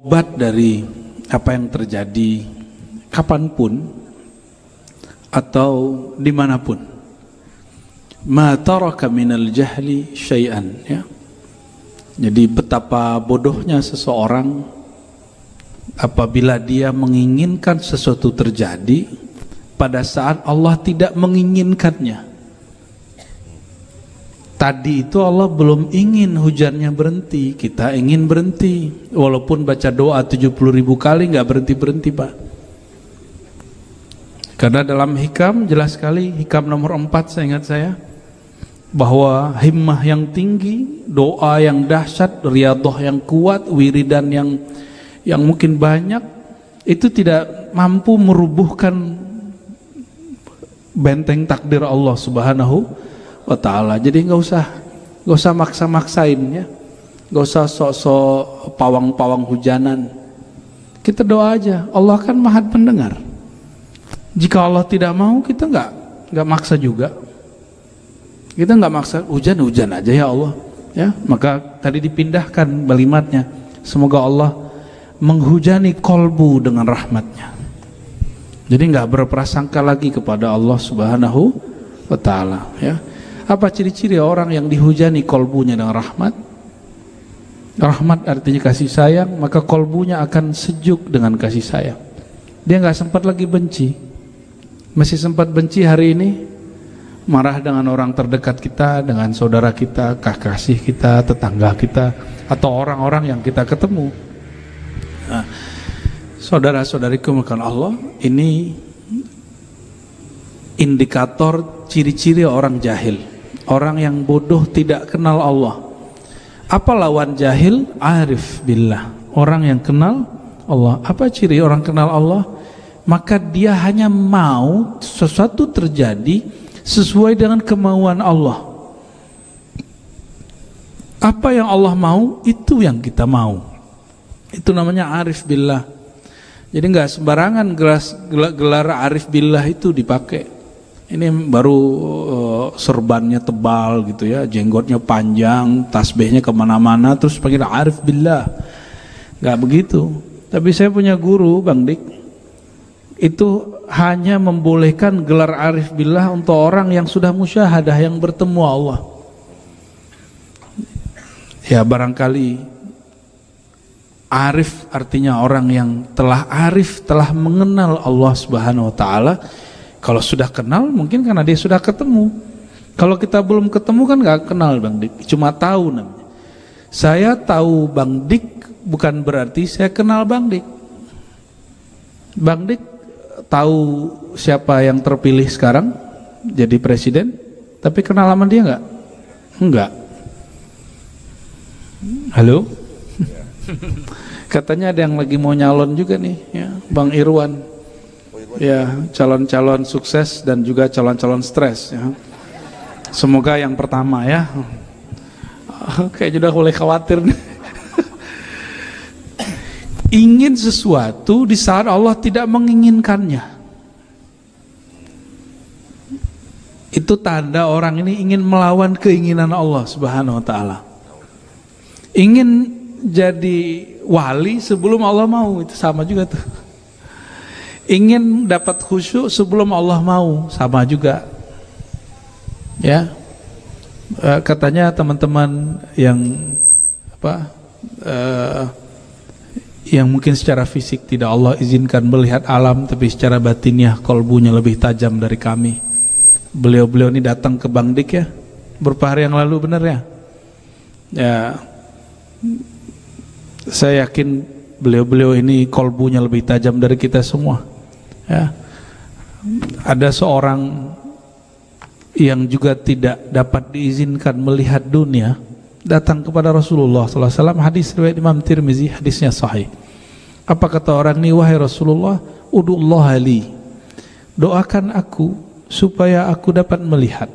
obat dari apa yang terjadi kapanpun atau dimanapun. Ma taraka minal jahli syai'an, ya. Jadi betapa bodohnya seseorang apabila dia menginginkan sesuatu terjadi pada saat Allah tidak menginginkannya. Tadi itu Allah belum ingin hujannya berhenti, kita ingin berhenti. Walaupun baca doa 70.000 kali nggak berhenti-berhenti, Pak. Karena dalam hikam jelas sekali, hikam nomor 4 seingat saya, bahwa himmah yang tinggi, doa yang dahsyat, riyadhah yang kuat, wiridan yang mungkin banyak, itu tidak mampu merubuhkan benteng takdir Allah Subhanahu wa ta'ala. Jadi nggak usah maksa-maksain, ya. Nggak usah sok-sok pawang-pawang hujanan. Kita doa aja, Allah kan Maha Pendengar. Jika Allah tidak mau, kita nggak maksa juga. Kita nggak maksa, hujan aja ya Allah, ya. Maka tadi dipindahkan kalimatnya, semoga Allah menghujani kolbu dengan rahmatnya. Jadi nggak berprasangka lagi kepada Allah Subhanahu wa ta'ala, ya. Apa ciri-ciri orang yang dihujani kolbunya dengan rahmat? Rahmat artinya kasih sayang, maka kolbunya akan sejuk dengan kasih sayang. Dia nggak sempat lagi benci. Masih sempat benci hari ini, marah dengan orang terdekat kita, dengan saudara kita, kekasih kita, tetangga kita, atau orang-orang yang kita ketemu. Nah, saudara-saudariku melakukan Allah, ini indikator ciri-ciri orang jahil, orang yang bodoh tidak kenal Allah. Apa lawan jahil? Arif billah, orang yang kenal Allah. Apa ciri orang kenal Allah? Maka dia hanya mau sesuatu terjadi sesuai dengan kemauan Allah. Apa yang Allah mau, itu yang kita mau. Itu namanya arif billah. Jadi nggak sembarangan gelar arif billah itu dipakai. Ini baru serbannya tebal gitu ya, jenggotnya panjang, tasbihnya kemana-mana, terus panggil arif billah. Nggak begitu. Tapi saya punya guru, Bang Dik, itu hanya membolehkan gelar arif billah untuk orang yang sudah musyahadah, yang bertemu Allah. Ya barangkali arif artinya orang yang telah arif, telah mengenal Allah Subhanahu wa ta'ala. Kalau sudah kenal mungkin karena dia sudah ketemu. Kalau kita belum ketemu kan gak kenal, Bang Dik, cuma tahu namanya. Saya tahu Bang Dik bukan berarti saya kenal Bang Dik. Bang Dik tahu siapa yang terpilih sekarang jadi presiden, tapi kenal sama dia nggak? Enggak. Halo? Katanya ada yang lagi mau nyalon juga nih, ya, Bang Irwan. Ya, calon-calon sukses dan juga calon-calon stres, ya. Semoga yang pertama, ya. Kayak sudah mulai khawatir nih. Ingin sesuatu di saat Allah tidak menginginkannya, itu tanda orang ini ingin melawan keinginan Allah Subhanahu wa ta'ala. Ingin jadi wali sebelum Allah mau, itu sama juga tuh. Ingin dapat khusyuk sebelum Allah mau, sama juga, ya. Katanya teman-teman yang yang mungkin secara fisik tidak Allah izinkan melihat alam, tapi secara batinnya kolbunya lebih tajam dari kami. Beliau-beliau ini datang ke Bang Dik, ya, beberapa hari yang lalu, benar ya? Ya, saya yakin beliau-beliau ini kolbunya lebih tajam dari kita semua, ya. Ada seorang yang juga tidak dapat diizinkan melihat dunia, datang kepada Rasulullah SAW. Hadis riwayat Imam Tirmizi, hadisnya sahih. Apa kata orang ini? Wahai Rasulullah, ud'ullah li, doakan aku supaya aku dapat melihat.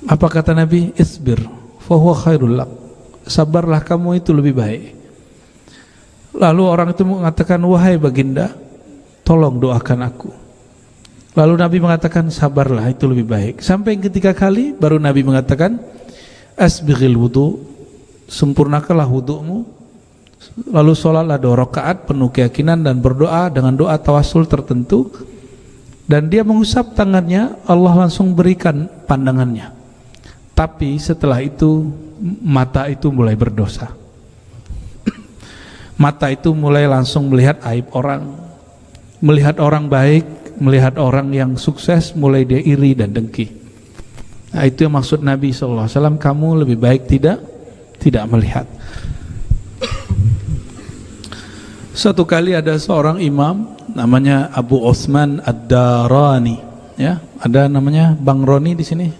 Apa kata Nabi? Isbir fahuwa khairul lak, sabarlah kamu, itu lebih baik. Lalu orang itu mengatakan, wahai baginda, tolong doakan aku. Lalu Nabi mengatakan, sabarlah, itu lebih baik. Sampai ketiga kali baru Nabi mengatakan, asbighil wudu, sempurnakanlah wudu'mu, lalu sholatlah 2 rakaat penuh keyakinan dan berdoa dengan doa tawasul tertentu, dan dia mengusap tangannya, Allah langsung berikan pandangannya. Tapi setelah itu mata itu mulai berdosa. Mata itu mulai langsung melihat aib orang, melihat orang baik, melihat orang yang sukses, mulai dia iri dan dengki. Nah, itu yang maksud Nabi SAW, kamu lebih baik tidak melihat. Suatu kali ada seorang imam namanya Abu Utsman Ad-Darani, ya, ada namanya Bang Roni di sini.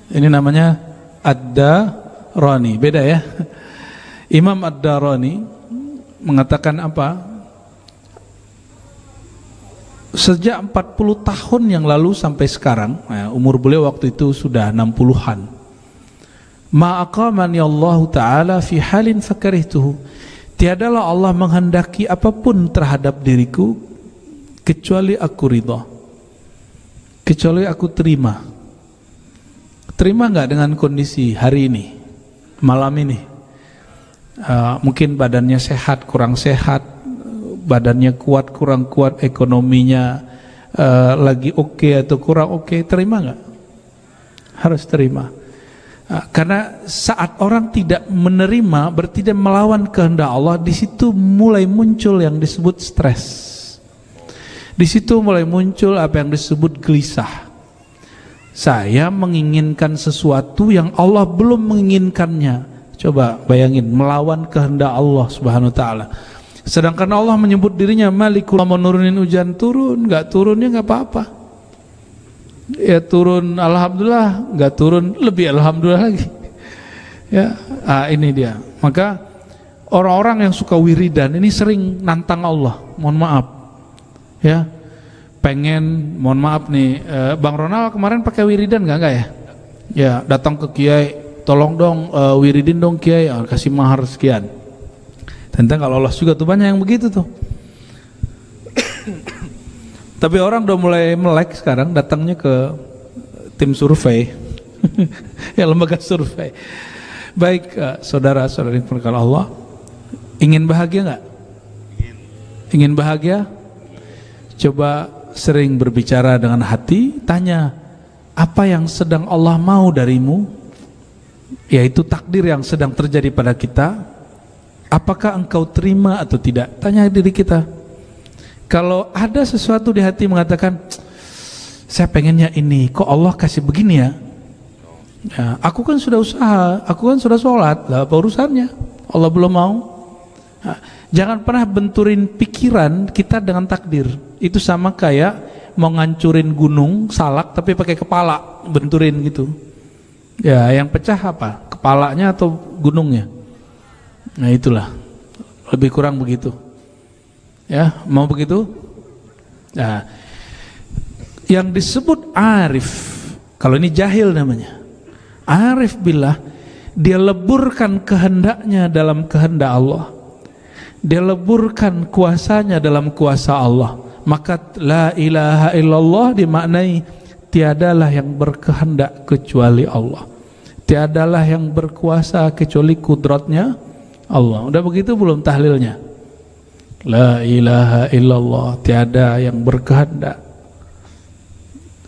Ini namanya Ad-Darani, beda ya. Imam Ad-Darani mengatakan apa? Sejak 40 tahun yang lalu sampai sekarang, umur beliau waktu itu sudah 60-an. Ma'aqamani Allah Ta'ala fi halin fakarihtuhu. Tiadalah Allah menghendaki apapun terhadap diriku kecuali aku ridha, kecuali aku terima. Terima nggak dengan kondisi hari ini, malam ini? Mungkin badannya sehat, kurang sehat, badannya kuat, kurang kuat, ekonominya lagi oke atau kurang oke, terima nggak? Harus terima. Karena saat orang tidak menerima, berarti dia melawan kehendak Allah. Di situ mulai muncul yang disebut stres. Di situ mulai muncul apa yang disebut gelisah. Saya menginginkan sesuatu yang Allah belum menginginkannya. Coba bayangin, melawan kehendak Allah Subhanahu wa taala. Sedangkan Allah menyebut dirinya Malikul, mau nurunin hujan turun, nggak turunnya nggak apa-apa. Ya turun alhamdulillah, nggak turun lebih alhamdulillah lagi. Ya, ini dia. Maka orang-orang yang suka wiridan ini sering nantang Allah. Mohon maaf, ya. Pengen, mohon maaf nih, Bang Ronald kemarin pakai wiridan nggak ya? Ya, datang ke Kiai, tolong dong wiridin dong Kiai, kasih mahar sekian. Tentang kalau lolos juga tuh banyak yang begitu tuh. Tapi orang udah mulai melek sekarang, datangnya ke tim survei, ya lembaga survei. Baik, saudara-saudari yang Allah, ingin bahagia nggak? Ingin bahagia? Coba sering berbicara dengan hati, tanya apa yang sedang Allah mau darimu, yaitu takdir yang sedang terjadi pada kita. Apakah engkau terima atau tidak? Tanya diri kita. Kalau ada sesuatu di hati mengatakan, saya pengennya ini, kok Allah kasih begini ya? Ya, aku kan sudah usaha, aku kan sudah sholat, lah apa urusannya? Allah belum mau. Nah, jangan pernah benturin pikiran kita dengan takdir. Itu sama kayak mau ngancurin gunung salak tapi pakai kepala, benturin gitu. Ya, yang pecah apa? Kepalanya atau gunungnya? Nah itulah, lebih kurang begitu. Ya, mau begitu? Nah, yang disebut arif, kalau ini jahil namanya. Arif billah, dia leburkan kehendaknya dalam kehendak Allah. Dia leburkan kuasanya dalam kuasa Allah. Maka la ilaha illallah dimaknai tiadalah yang berkehendak kecuali Allah. Tiadalah yang berkuasa kecuali kudratnya Allah. Udah begitu belum tahlilnya? La ilaha illallah, tiada yang berkehendak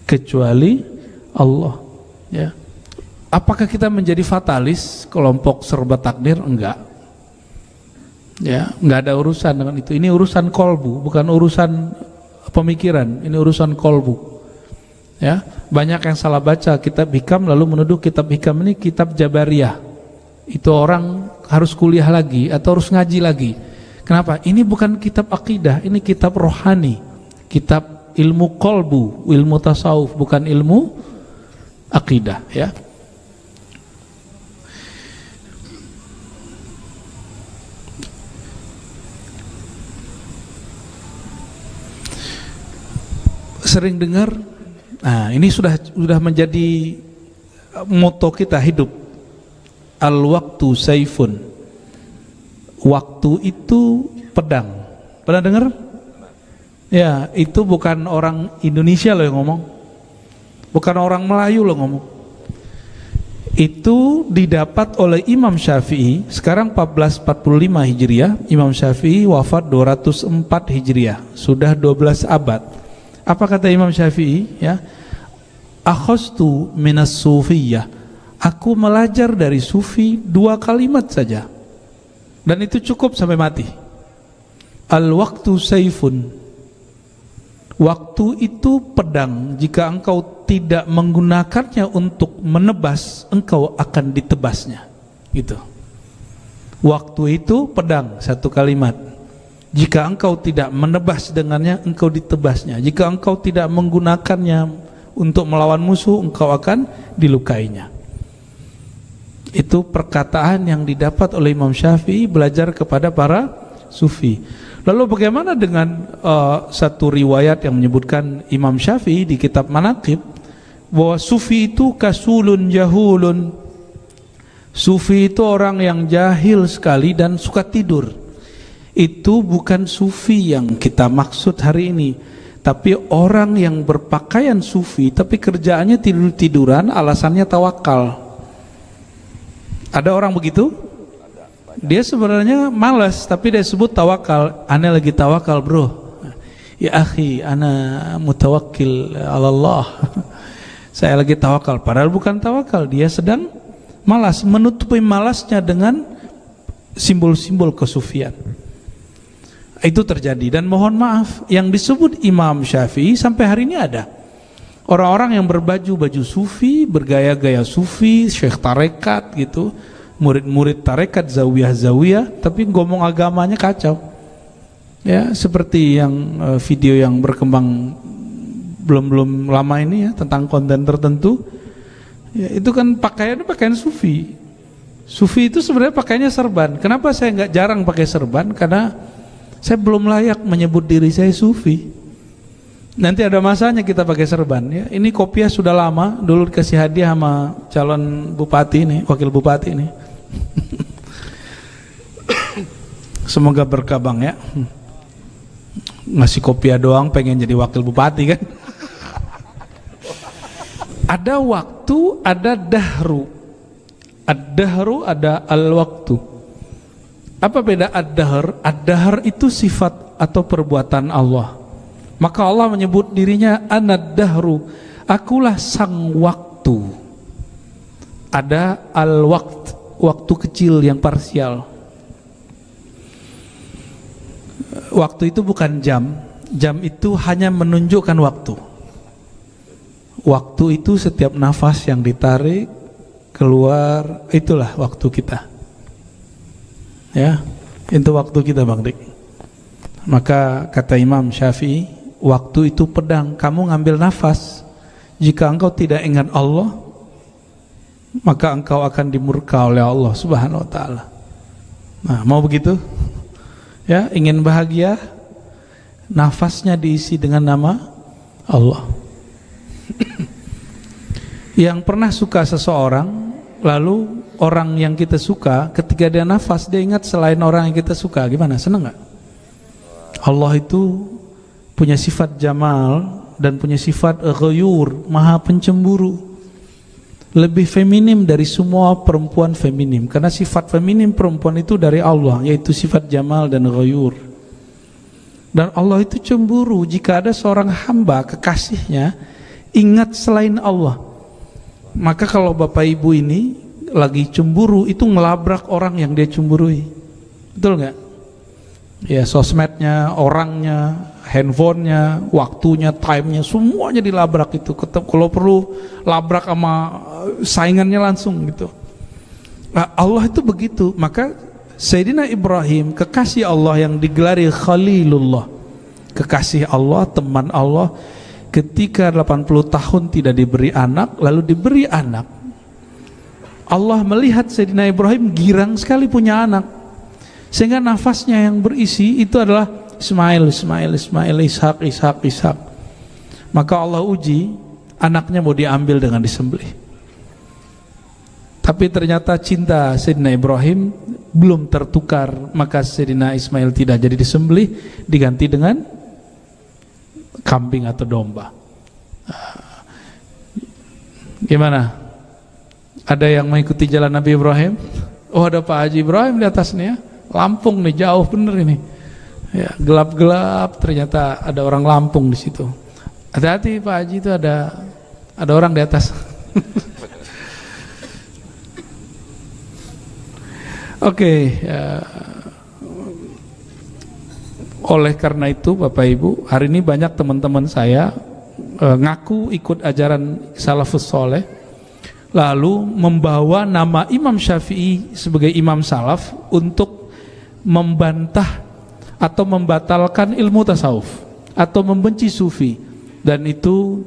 kecuali Allah. Ya. Apakah kita menjadi fatalis, kelompok serba takdir? Enggak. Ya, enggak ada urusan dengan itu. Ini urusan kolbu, bukan urusan pemikiran. Ini urusan kolbu. Ya, banyak yang salah baca kitab hikam lalu menuduh kitab hikam ini kitab Jabariyah. Itu orang harus kuliah lagi atau harus ngaji lagi. Kenapa? Ini bukan kitab akidah, ini kitab rohani, kitab ilmu kolbu, ilmu tasawuf, bukan ilmu akidah, ya. Sering dengar, nah ini sudah menjadi moto kita hidup. Al-waktu saifun. Waktu itu pedang. Pernah dengar? Ya, itu bukan orang Indonesia loh yang ngomong. Bukan orang Melayu loh ngomong. itu didapat oleh Imam Syafi'i. Sekarang 1445 Hijriah, Imam Syafi'i wafat 204 Hijriah, sudah 12 abad. Apa kata Imam Syafi'i? Ya, akhastu minas sufiyah, aku belajar dari sufi 2 kalimat saja, dan itu cukup sampai mati. Al waktu saifun, waktu itu pedang, jika engkau tidak menggunakannya untuk menebas, engkau akan ditebasnya. Gitu. Waktu itu pedang, 1 kalimat. Jika engkau tidak menebas dengannya, engkau ditebasnya. Jika engkau tidak menggunakannya untuk melawan musuh, engkau akan dilukainya. Itu perkataan yang didapat oleh Imam Syafi'i belajar kepada para sufi. Lalu bagaimana dengan satu riwayat yang menyebutkan Imam Syafi'i di kitab Manaqib bahwa sufi itu kasulun jahulun. Sufi itu orang yang jahil sekali dan suka tidur. Itu bukan sufi yang kita maksud hari ini, tapi orang yang berpakaian sufi tapi kerjaannya tidur-tiduran, alasannya tawakal. Ada orang begitu? Dia sebenarnya malas tapi dia sebut tawakal. Ana lagi tawakal, bro. Ya akhi, ana mutawakkil ala Allah. Saya lagi tawakal, padahal bukan tawakal, dia sedang malas, menutupi malasnya dengan simbol-simbol kesufian. Itu terjadi, dan mohon maaf, yang disebut Imam Syafi'i sampai hari ini ada orang-orang yang berbaju sufi, bergaya-gaya sufi, syekh tarekat gitu, murid-murid tarekat, zawiyah-zawiyah, tapi ngomong agamanya kacau. Ya, seperti yang video yang berkembang belum lama ini ya, tentang konten tertentu ya, itu kan pakaian sufi. Sufi itu sebenarnya pakaiannya serban. Kenapa saya nggak jarang pakai serban? Karena saya belum layak menyebut diri saya sufi. Nanti ada masanya kita pakai serban ya. Ini kopiah sudah lama, dulu dikasih hadiah sama calon bupati ini, wakil bupati ini. Semoga berkah bang ya. Ngasih kopiah doang pengen jadi wakil bupati kan. Ada waktu, ada dahru. Ad-dahru, ada al-waktu. Apa beda ad-dahr? Ad-dahr itu sifat atau perbuatan Allah. Maka Allah menyebut dirinya anad-dahru, akulah sang waktu. Ada al-waqt, waktu kecil yang parsial. Waktu itu bukan jam. Jam itu hanya menunjukkan waktu. Waktu itu setiap nafas yang ditarik keluar, itulah waktu kita. Ya, itu waktu kita Bang Dik. Maka kata Imam Syafi'i, waktu itu pedang, kamu ngambil nafas. Jika engkau tidak ingat Allah, maka engkau akan dimurka oleh Allah Subhanahu wa taala. Nah, mau begitu? Ya, ingin bahagia, nafasnya diisi dengan nama Allah. Yang pernah suka seseorang, lalu orang yang kita suka ketika dia nafas dia ingat selain orang yang kita suka, gimana? Senang nggak? Allah itu punya sifat jamal dan punya sifat ghayur, maha pencemburu, lebih feminim dari semua perempuan feminim, karena sifat feminim perempuan itu dari Allah, yaitu sifat jamal dan ghayur. Dan Allah itu cemburu jika ada seorang hamba kekasihnya ingat selain Allah. Maka kalau bapak ibu ini lagi cemburu, itu ngelabrak orang yang dia cemburui. Betul nggak? Ya, sosmednya, orangnya, handphonenya, waktunya, timenya, semuanya dilabrak itu. Kalau perlu labrak sama saingannya langsung gitu. Nah, Allah itu begitu. Maka Sayyidina Ibrahim, kekasih Allah yang digelari Khalilullah, kekasih Allah, teman Allah, ketika 80 tahun tidak diberi anak, lalu diberi anak, Allah melihat Sayyidina Ibrahim girang sekali punya anak, sehingga nafasnya yang berisi itu adalah Ismail, Ishak. Maka Allah uji, anaknya mau diambil dengan disembelih. Tapi ternyata cinta Sayyidina Ibrahim belum tertukar, maka Sayyidina Ismail tidak jadi disembelih, diganti dengan kambing atau domba. Gimana? Ada yang mengikuti jalan Nabi Ibrahim? Oh, ada Pak Haji Ibrahim di atasnya. Lampung nih, jauh bener ini. Ya, gelap-gelap, ternyata ada orang Lampung di situ. Hati-hati Pak Haji, itu ada orang di atas. Oke, oleh karena itu Bapak Ibu, hari ini banyak teman-teman saya ngaku ikut ajaran salafus soleh, lalu membawa nama Imam Syafi'i sebagai imam salaf untuk membantah atau membatalkan ilmu tasawuf atau membenci sufi, dan itu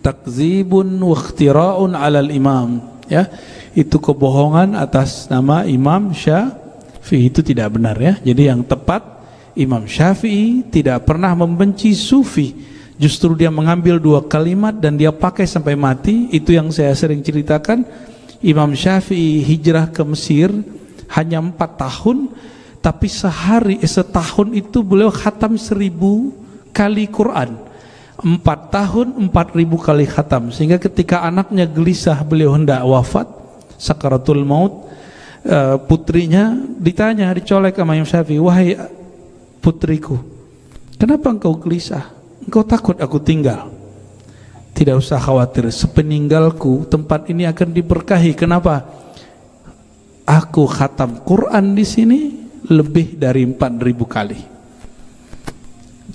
takzibun wa ikhtira'un 'alal imam, ya. Itu kebohongan atas nama Imam Syafi'i, itu tidak benar, ya. Jadi yang tepat, Imam Syafi'i tidak pernah membenci sufi, justru dia mengambil dua kalimat dan dia pakai sampai mati. Itu yang saya sering ceritakan. Imam Syafi'i hijrah ke Mesir hanya 4 tahun, tapi setahun itu beliau khatam 1000 kali Quran. 4 tahun 4000 kali khatam, sehingga ketika anaknya gelisah, beliau hendak wafat, sakaratul maut, putrinya ditanya, dicolek sama Imam Syafi'i, wahai putriku, kenapa engkau gelisah? Engkau takut aku tinggal? Tidak usah khawatir, sepeninggalku tempat ini akan diberkahi. Kenapa? Aku khatam Quran di sini lebih dari 4000 kali.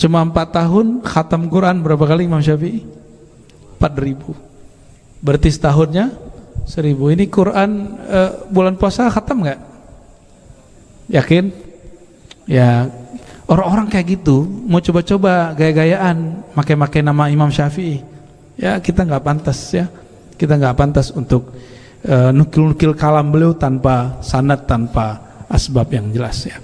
Cuma 4 tahun khatam Quran berapa kali Imam Syafi'i? 4000. Berarti setahunnya 1000. Ini Quran bulan puasa khatam nggak? Yakin? Ya, orang-orang kayak gitu mau coba-coba gaya-gayaan, pakai nama Imam Syafi'i. Ya, kita nggak pantas, ya. Kita nggak pantas untuk nukil-nukil kalam beliau tanpa sanad, tanpa asbab yang jelas, ya.